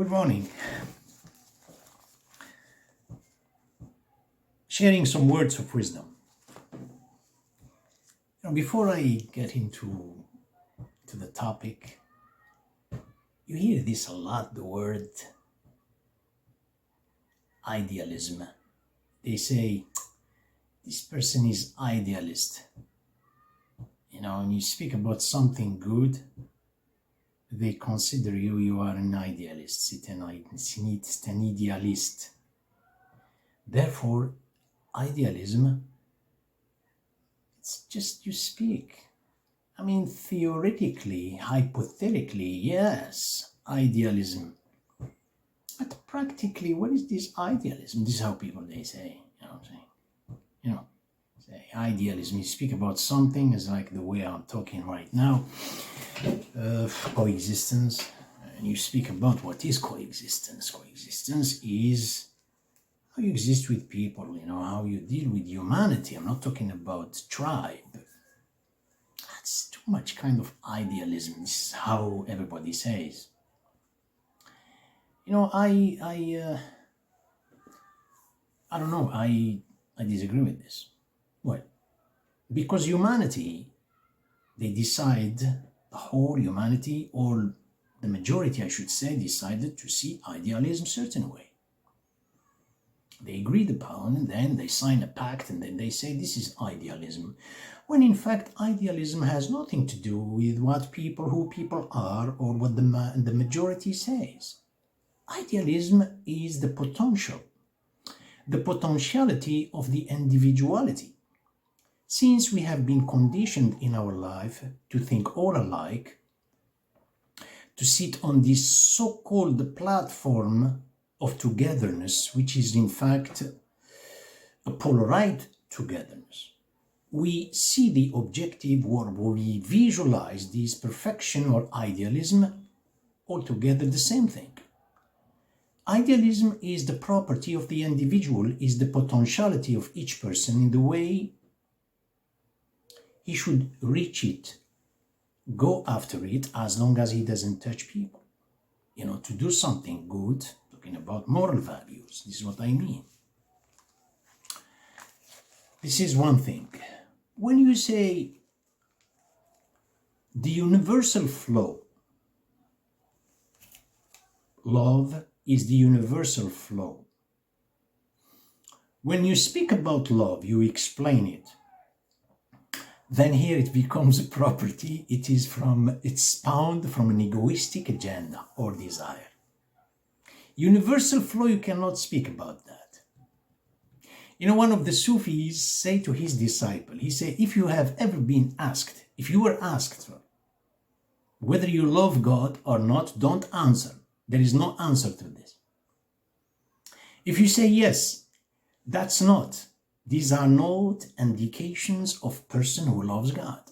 Good morning. Sharing some words of wisdom. Before I get into the topic, you hear this a lot, the word idealism. They say, this person is idealist. When you speak about something good, they consider you are an idealist. It's an idealist. Therefore, idealism, it's just you speak. Theoretically, hypothetically, yes, idealism. But practically, what is this idealism? This is how people, they say, say idealism. You speak about something, is like the way I'm talking right now, coexistence. And you speak about what is coexistence. Coexistence is how you exist with people, how you deal with humanity. I'm not talking about tribe. That's too much kind of idealism. This is how everybody says. I don't know. I disagree with this. Why? Because humanity, they decide, the whole humanity, or the majority, I should say, decided to see idealism a certain way. They agreed upon, and then they sign a pact, and then they say this is idealism. When in fact, idealism has nothing to do with who people are, or what the majority says. Idealism is the potentiality of the individuality. Since we have been conditioned in our life to think all alike, to sit on this so-called platform of togetherness, which is in fact a polarized togetherness, we see the objective, or we visualize this perfection or idealism altogether the same thing. Idealism is the property of the individual, is the potentiality of each person in the way he should reach it, go after it, as long as he doesn't touch people. To do something good, talking about moral values, this is what I mean. This is one thing. When you say the universal flow, love is the universal flow. When you speak about love, you explain it. Then here it becomes a property. It's spawned from an egoistic agenda or desire. Universal flow, you cannot speak about that. One of the Sufis say to his disciple, he said, if you were asked whether you love God or not, don't answer. There is no answer to this. If you say yes, these are not indications of person who loves God,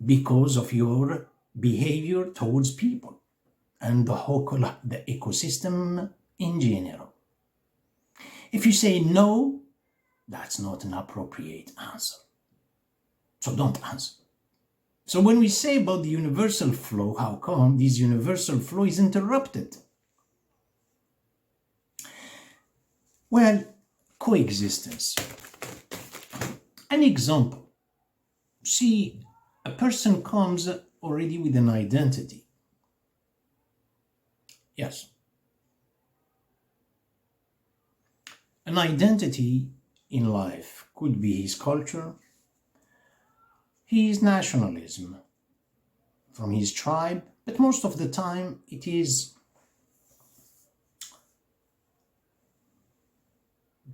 because of your behavior towards people and the ecosystem in general. If you say no, that's not an appropriate answer. So don't answer. So when we say about the universal flow, how come this universal flow is interrupted? Well, coexistence. An example. See, a person comes already with an identity. Yes. An identity in life could be his culture, his nationalism, from his tribe, but most of the time it is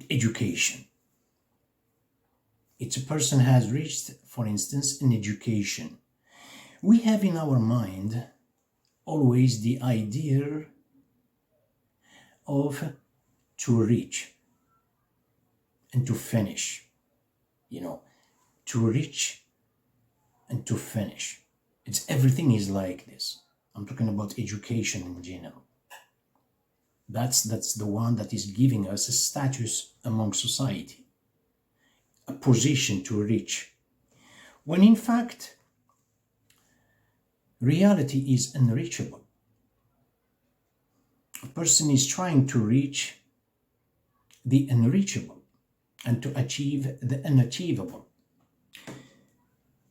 education. It's a person has reached, for instance, an education. We have in our mind always the idea of to reach and to finish, to reach and to finish. Everything is like this. I'm talking about education in general. That's the one that is giving us a status among society, a position to reach. When in fact, reality is unreachable. A person is trying to reach the unreachable and to achieve the unachievable. I'm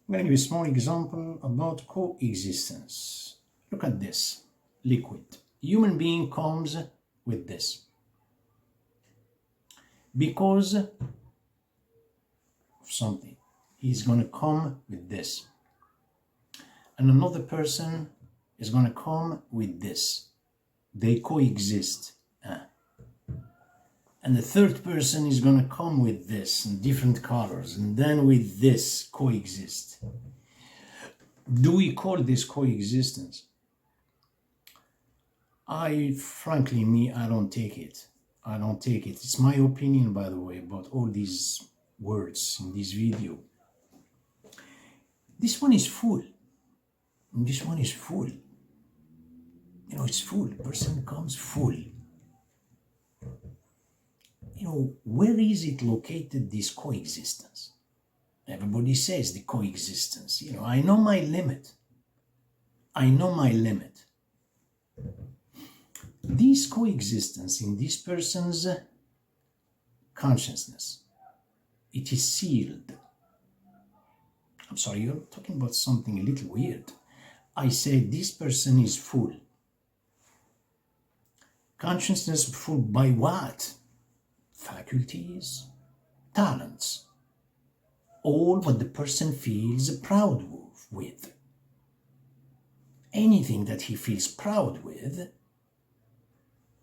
going to give you a small example about coexistence. Look at this liquid. Human being comes with this because of something. He's going to come with this. And another person is going to come with this. They coexist. And the third person is going to come with this in different colors, and then with this coexist. Do we call this coexistence? Frankly, I don't take it. I don't take it. It's my opinion, by the way, about all these words in this video. This one is full. And this one is full. You know, it's full. The person comes full. You know, where is it located, this coexistence? Everybody says the coexistence. You know, I know my limit. I know my limit. This coexistence in this person's consciousness, it is sealed. I'm sorry, you're talking about something a little weird. I say this person is full. Consciousness full by what? Faculties, talents, all what the person feels proud with. Anything that he feels proud with,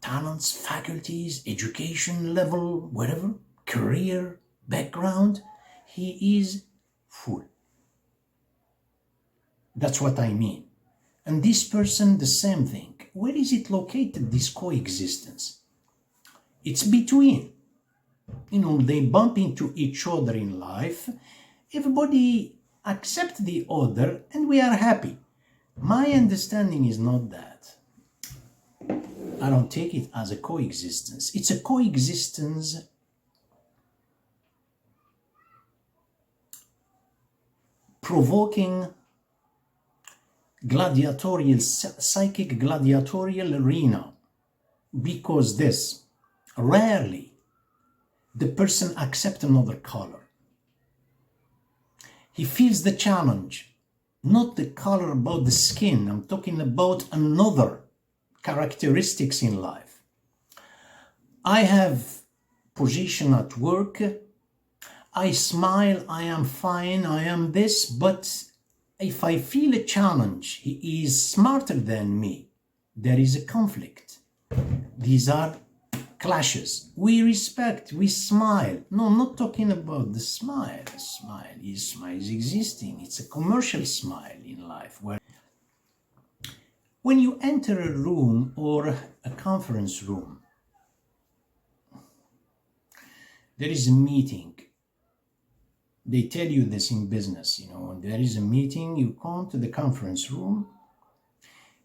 talents, faculties, education level, whatever, career, background, he is full. That's what I mean. And this person, the same thing. Where is it located, this coexistence? It's between. You know, they bump into each other in life. Everybody accepts the other and we are happy. My understanding is not that. I don't take it as a coexistence. It's a coexistence provoking gladiatorial, psychic gladiatorial arena, because this rarely the person accepts another color. He feels the challenge, not the color about the skin. I'm talking about another characteristics in life. I have position at work. I smile, I am fine, I am this, but if I feel a challenge, he is smarter than me, there is a conflict. These are clashes. We respect, we smile. No, I'm not talking about the smile. The smile is existing. It's a commercial smile in life. Where when you enter a room or a conference room, there is a meeting. They tell you this in business, you know, when there is a meeting, you come to the conference room.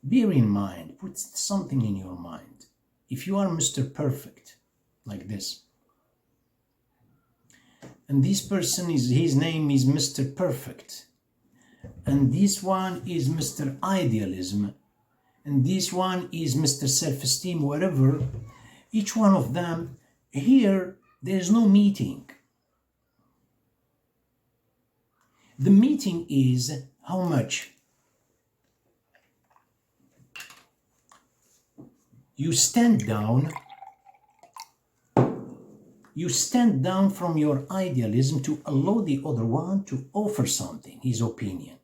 Bear in mind, put something in your mind. If you are Mr. Perfect, like this, and this person his name is Mr. Perfect, and this one is Mr. Idealism, and this one is Mr. Self-Esteem, whatever, each one of them, here, there's no meeting. The meeting is how much you stand down from your idealism to allow the other one to offer something, his opinion.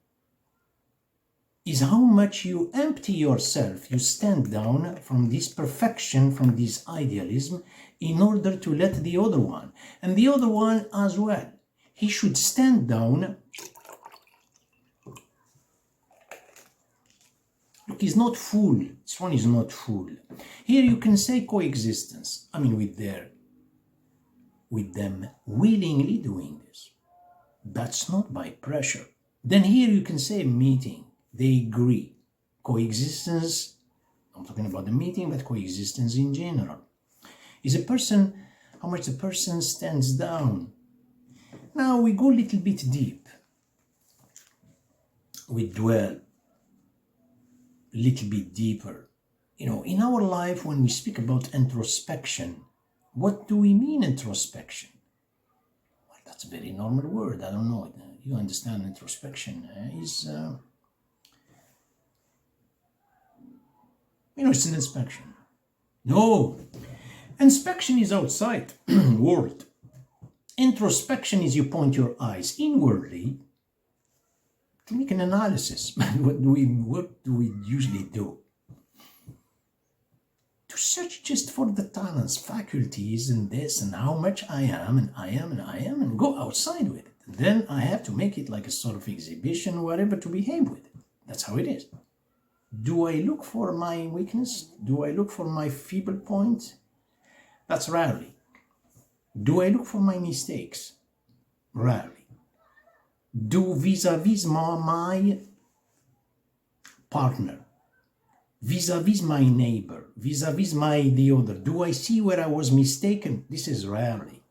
Is how much you empty yourself, you stand down from this perfection, from this idealism, in order to let the other one, and the other one as well, he should stand down. Look, he's not full. This one is not full. Here you can say coexistence. I mean, with them willingly doing this. That's not by pressure. Then here you can say meeting. They agree. Coexistence, I'm talking about the meeting, but coexistence in general. Is a person, how much the person stands down. Now we go a little bit deep. We dwell a little bit deeper in our life, when we speak about introspection, what do we mean introspection? Well, that's a very normal word. I don't know. You understand introspection is, it's an inspection. No, inspection is outside world. Introspection is you point your eyes inwardly to make an analysis. What do we usually do? To search just for the talents, faculties, and this, and how much I am, and go outside with it. And then I have to make it like a sort of exhibition or whatever to behave with it. That's how it is. Do I look for my weakness? Do I look for my feeble point? That's rarely. Do I look for my mistakes? Rarely. Do vis-a-vis my partner, vis-a-vis my neighbor, vis-a-vis the other, do I see where I was mistaken? This is rarely.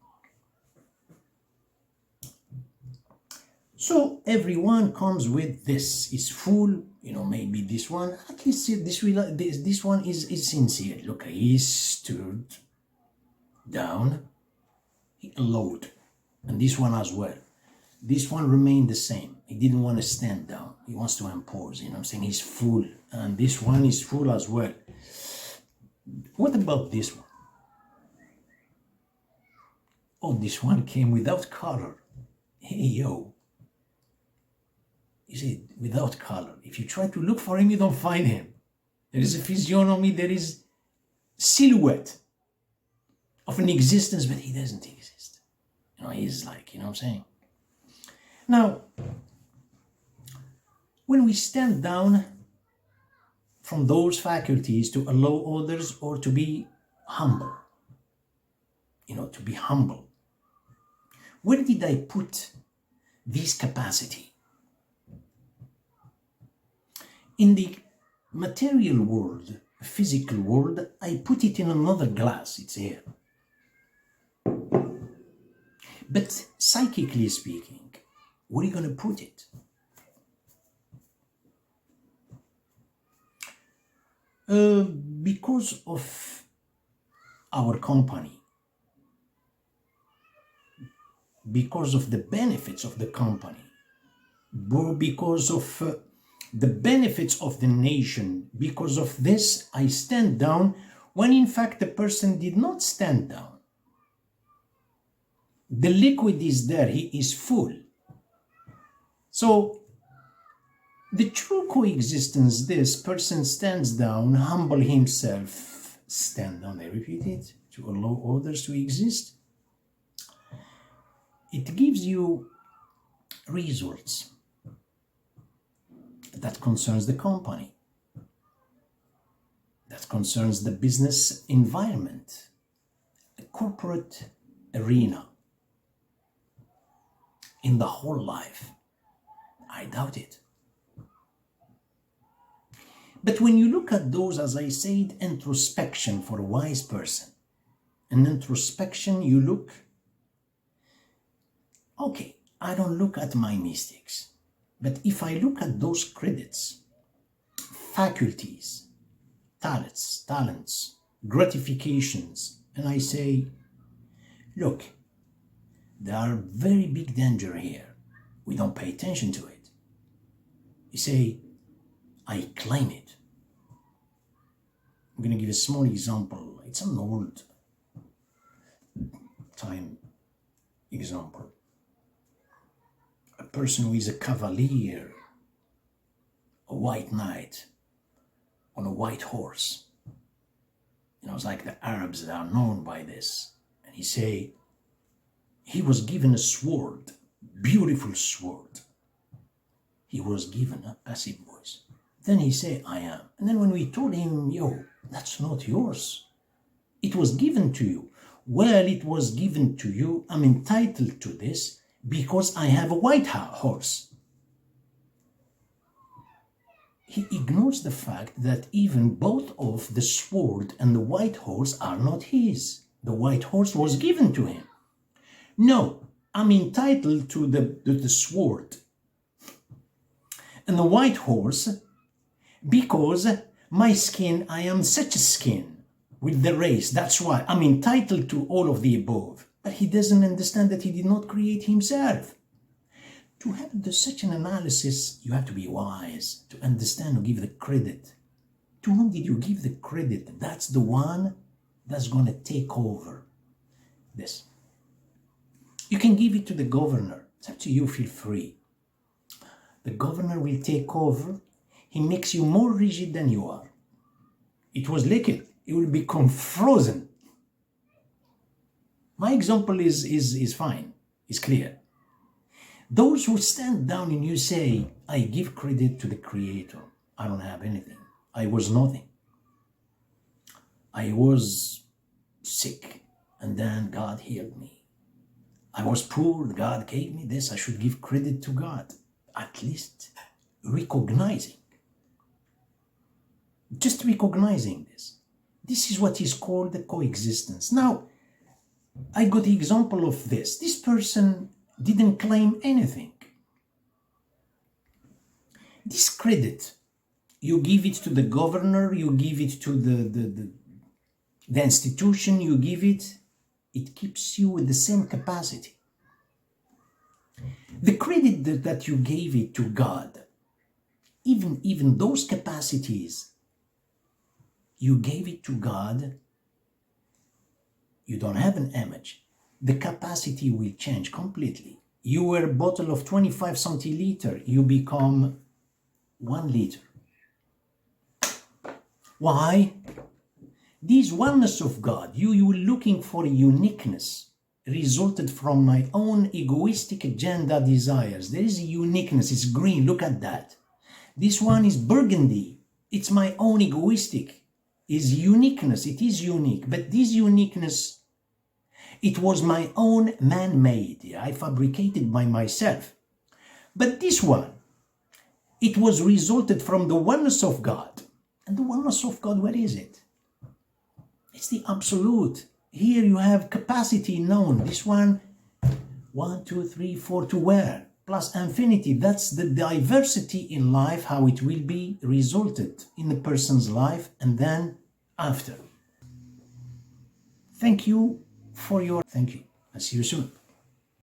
So everyone comes with this, is full, maybe this one, at least this one is sincere. Look, he stood down, he allowed, and this one as well. This one remained the same. He didn't want to stand down. He wants to impose, I'm saying? He's full, and this one is full as well. What about this one? Oh, this one came without color. Hey, yo. You see, without color. If you try to look for him, you don't find him. There is a physiognomy, there is silhouette of an existence, but he doesn't exist. He's like, what I'm saying? Now, when we stand down from those faculties to allow others or to be humble, to be humble, where did I put this capacity? In the material world, physical world, I put it in another glass. It's here. But psychically speaking, where are you going to put it? Because of our company, because of the benefits of the company, because of the benefits of the nation, because of this, I stand down when in fact the person did not stand down. The liquid is there, he is full. So the true coexistence, this person stands down, humble himself, stand down, I repeat it, to allow others to exist. It gives you results that concerns the company, that concerns the business environment, a corporate arena, in the whole life. I doubt it. But when you look at those, as I said, introspection for a wise person, an introspection, you look, okay, I don't look at my mistakes. But if I look at those credits, faculties, talents, gratifications, and I say, look, there are very big danger here. We don't pay attention to it. You say, I claim it. I'm going to give a small example. It's an old time example. A person who is a cavalier, a white knight on a white horse. It's like the Arabs that are known by this. And he say, he was given a sword, beautiful sword. He was given a passive voice. Then he say, I am. And then when we told him, yo, that's not yours. It was given to you. Well, it was given to you. I'm entitled to this because I have a white horse. He ignores the fact that even both of the sword and the white horse are not his. The white horse was given to him. No, I'm entitled to the sword and the white horse because My skin, I am such a skin with the race. That's why I'm entitled to all of the above. But he doesn't understand that he did not create himself. To have such an analysis, you have to be wise, to understand or give the credit. To whom did you give the credit? That's the one that's going to take over this. You can give it to the governor. It's up to you, feel free. The governor will take over. He makes you more rigid than you are. It was liquid. It will become frozen. My example is fine. It's clear. Those who stand down and you say, I give credit to the Creator. I don't have anything. I was nothing. I was sick and then God healed me. I was poor, God gave me this. I should give credit to God. At least recognizing. Just recognizing this. This is what is called the coexistence. Now, I got the example of this. This person didn't claim anything. This credit, you give it to the governor, you give it to the institution, you give it, it keeps you with the same capacity. The credit that you gave it to God, even those capacities, you gave it to God, you don't have an image. The capacity will change completely. You were a bottle of 25 centiliter, you become 1 liter. Why? This oneness of God, you were looking for uniqueness, resulted from my own egoistic agenda desires. There is a uniqueness, it's green, look at that. This one is burgundy, it's my own egoistic. Is uniqueness, it is unique, but this uniqueness, it was my own man-made, I fabricated by myself. But this one, it was resulted from the oneness of God. And the oneness of God, where is it? It's the absolute. Here you have capacity known. This one, 1, 2, 3, 4, to where? Plus infinity. That's the diversity in life, how it will be resulted in a person's life and then after. Thank you. I'll see you soon.